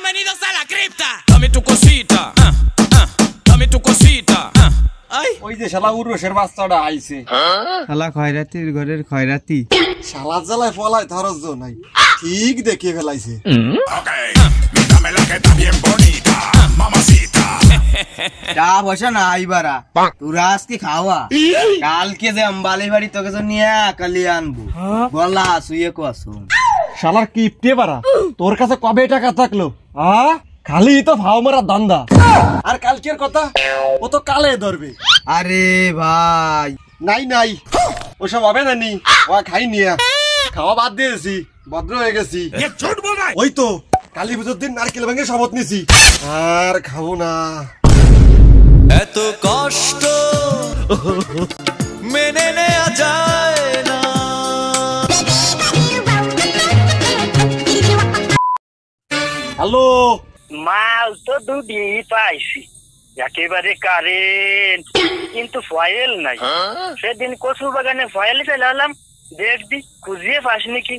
Bienvenidos a la cripta. Dame tu cosita. Dame tu cosita. Ay. ওই যে শালা উরুষের বাচ্চাটা আইছে শালা খয়রাতির ঘরের খয়রাতি শালা জ্বালায় ফলায় ধরজ নাই ঠিক দেখে ফেলাইছে Dame la que está bien bonita, mamacita. টা পয়সা না আইবারা তোরা আজকে খাওয়া কালকে যে আম্বালি বাড়ি তোকে তো নিয়ে কালি আনবো বলা শুয়ে কসু শালার কিপটে পারা তোর কাছে কবে টাকা থাকলো খালি তো ভাও মারা দান্দা আর কালকের কথা ও তো কালে ধরবে আরে ভাই নাই নাই ওসব হবে না নি ও খাই নিয়া খাওয়া বাদ দিয়েছি ভদ্র হয়ে গেছি ওই তো কালী পুজোর দিন নারকেল ভেঙে শপথ নিছি আর খাবো না এত কষ্ট মেনে নেওয়া যায় না। হ্যালো মাল তো দুটি পাইছি একেবারে কারেন্ট কিন্তু ফয়েল নাই সেদিন কচু বাগানে ফয়েল ফেলালাম দেখবি খুঁজিয়ে পাস নাকি